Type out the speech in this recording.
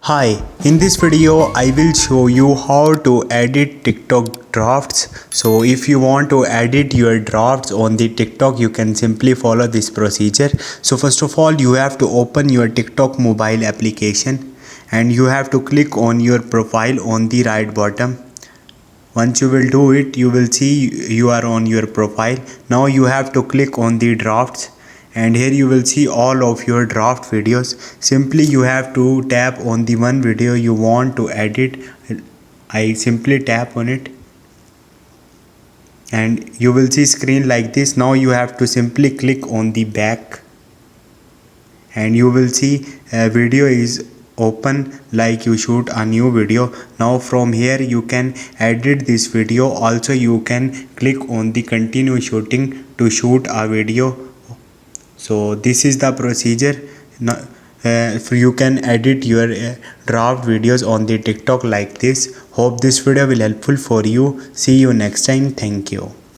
Hi, in this video I will show you how to edit TikTok drafts. So if you want to edit your drafts on the TikTok, you can simply follow this procedure. So first of all, you have to open your TikTok mobile application and you have to click on your profile on the right bottom. Once you will do it, you will see you are on your profile. Now you have to click on the drafts and here you will see all of your draft videos. Simply you have to tap on the one video you want to edit. I simply tap on it and you will see screen like this. Now you have to simply click on the back and you will see a video is open like you shoot a new video. Now from here you can edit this video. Also you can click on the continue shooting to shoot a video. So this is the procedure. Now so you can edit your draft videos on the TikTok like this. Hope this video will helpful for you. See you next time. Thank you.